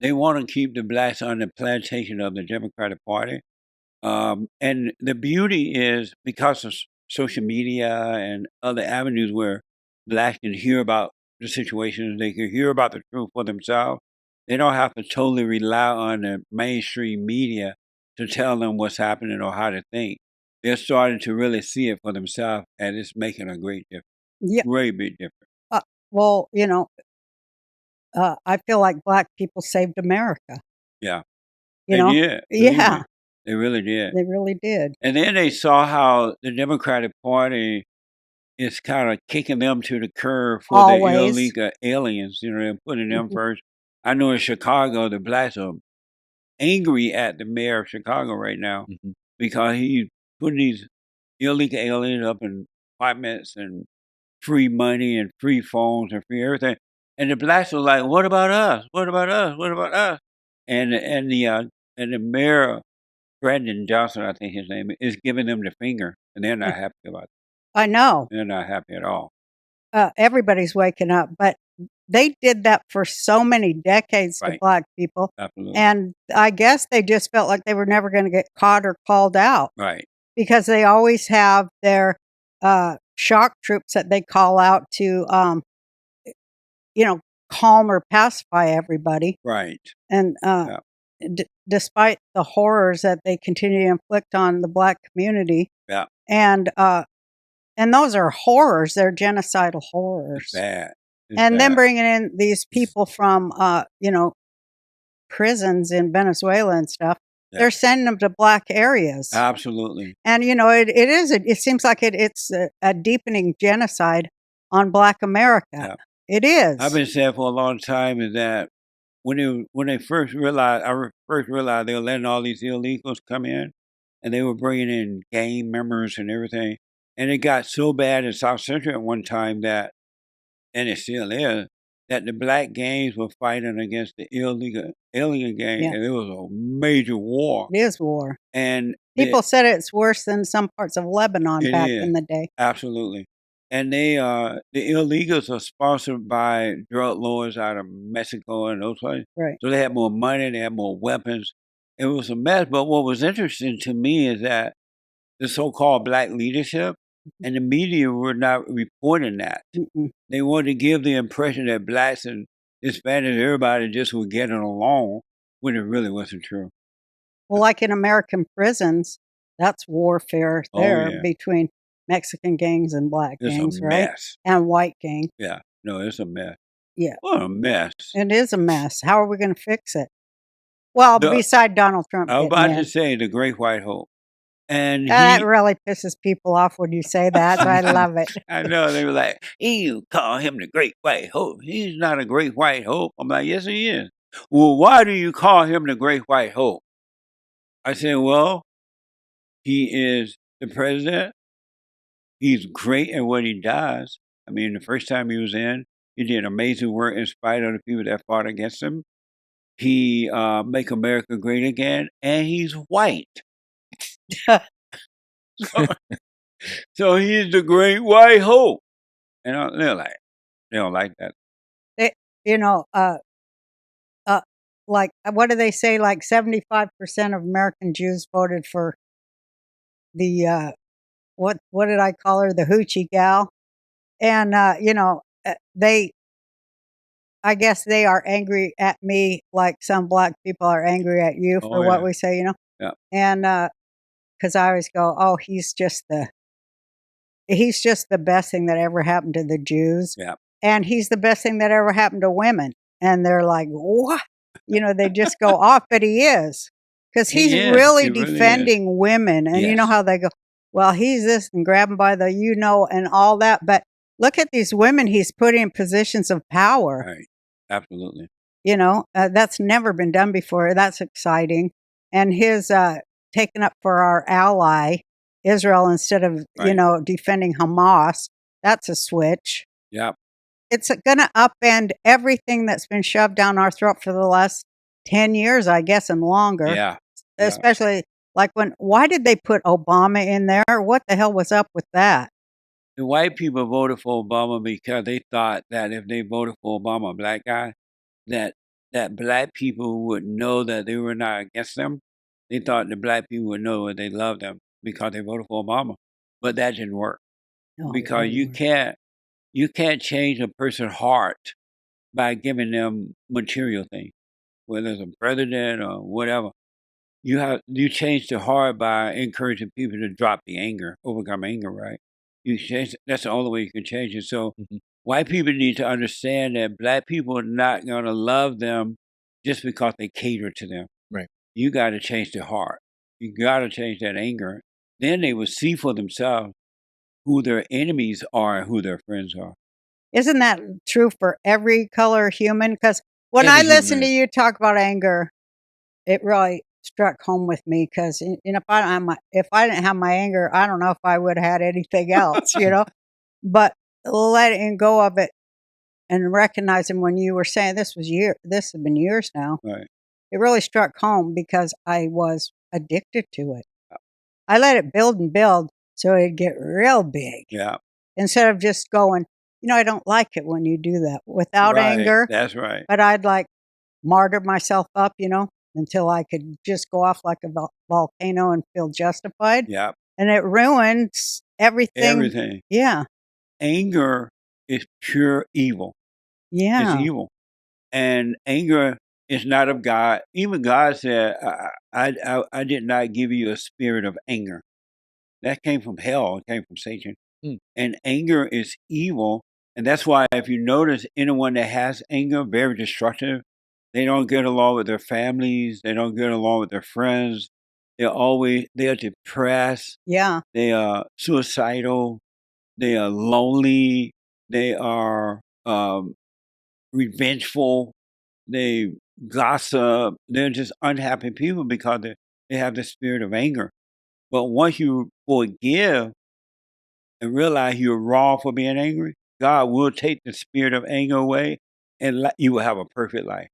They want to keep the blacks on the plantation of the Democratic Party. And the beauty is because of social media and other avenues where blacks can hear about the situations, they can hear about the truth for themselves. They don't have to totally rely on the mainstream media to tell them what's happening or how to think. They're starting to really see it for themselves, and it's making a great difference. Yeah. Great big difference. Well, I feel like black people saved America. Yeah. You They know? did. Yeah. Me. They really did. They really did. And then they saw how the Democratic Party is kind of kicking them to the curb for the illegal aliens, they're putting them first. I know in Chicago, the blacks are angry at the mayor of Chicago right now because he's putting these illegal aliens up in apartments and free money and free phones and free everything. And the blacks are like, "What about us? What about us? What about us?" And the mayor, Brandon Johnson, I think his name is giving them the finger, and they're not happy about it. I know. They're not happy at all. Everybody's waking up, but they did that for so many decades to black people. Absolutely. And I guess they just felt like they were never going to get caught or called out. Right. Because they always have their shock troops that they call out to, calm or pacify everybody. Right. And despite the horrors that they continue to inflict on the black community. Yeah. And those are horrors. They're genocidal horrors. It's bad. Then bringing in these people from, prisons in Venezuela and stuff. Yeah. They're sending them to black areas. Absolutely. And, it seems like it's a deepening genocide on black America. Yeah. It is. I've been saying for a long time is that when they first realized, they were letting all these illegals come in, and they were bringing in gang members and everything. And it got so bad in South Central at one time that, and it still is, that the black gangs were fighting against the illegal alien gang, and it was a major war. It is war. And people said it's worse than some parts of Lebanon back in the day. Absolutely. And the illegals are sponsored by drug lords out of Mexico and those places. Right. So they had more money, they had more weapons. It was a mess. But what was interesting to me is that the so-called black leadership and the media were not reporting that. They wanted to give the impression that blacks and Hispanics, everybody just were getting along, when it really wasn't true. Well, like in American prisons, that's warfare there between Mexican gangs and black gangs, right? Mess. And white gangs. Yeah. No, it's a mess. Yeah. What a mess. It is a mess. How are we going to fix it? Well, beside Donald Trump. I was about to say the Great White Hope. And that really pisses people off when you say that. So I love it. I know. They were like, you call him the Great White Hope. He's not a Great White Hope. I'm like, yes, he is. Well, why do you call him the Great White Hope? I said, well, he is the president. He's great at what he does. I mean, the first time he was in, he did amazing work in spite of the people that fought against him. He make America great again, and he's white. So he's the Great White Hope. And they're like, they don't like that. Like, what do they say? Like 75% of American Jews voted for the, what did I call her? The hoochie gal. And, I guess they are angry at me like some black people are angry at you for what we say, Yeah. And, because I always go, oh, he's just the best thing that ever happened to the Jews. Yeah. And he's the best thing that ever happened to women. And they're like, what? They just go off, but he is. Because he's really defending women. And you know how they go, well, he's this, and grab him by the, and all that. But look at these women he's putting in positions of power. Right. Absolutely. That's never been done before. That's exciting. And his taking up for our ally, Israel, instead of, defending Hamas, that's a switch. Yeah. It's going to upend everything that's been shoved down our throat for the last 10 years, I guess, and longer. Yeah. Especially like why did they put Obama in there? What the hell was up with that? The white people voted for Obama because they thought that if they voted for Obama, a black guy, that that black people would know that they were not against them. They thought the black people would know that they loved them because they voted for Obama. But that didn't work. No, because you can't change a person's heart by giving them material things, whether it's a president or whatever. You change the heart by encouraging people to drop the anger, overcome anger, right? That's the only way you can change it. So white people need to understand that black people are not gonna love them just because they cater to them. Right. You gotta change their heart. You gotta change that anger. Then they will see for themselves who their enemies are and who their friends are. Isn't that true for every color human? Because when I listen to you talk about anger, it really struck home with me. Because if I didn't have my anger, I don't know if I would have had anything else, But letting go of it and recognizing when you were saying this has been years now. Right. It really struck home because I was addicted to it. I let it build and build so it'd get real big. Yeah. Instead of just going, I don't like it when you do that without anger. That's right. But I'd martyr myself up, until I could just go off like a volcano and feel justified. Yeah. And it ruins everything. Everything. Yeah. Anger is pure evil. Yeah. It's evil. And anger is not of God. Even God said, I did not give you a spirit of anger. That came from hell. It came from Satan. And anger is evil. And that's why if you notice anyone that has anger, very destructive, they don't get along with their families. They don't get along with their friends. They're depressed. Yeah. They are suicidal. They are lonely. They are revengeful. They gossip. They're just unhappy people because they have the spirit of anger. But once you forgive and realize you're wrong for being angry, God will take the spirit of anger away and you will have a perfect life.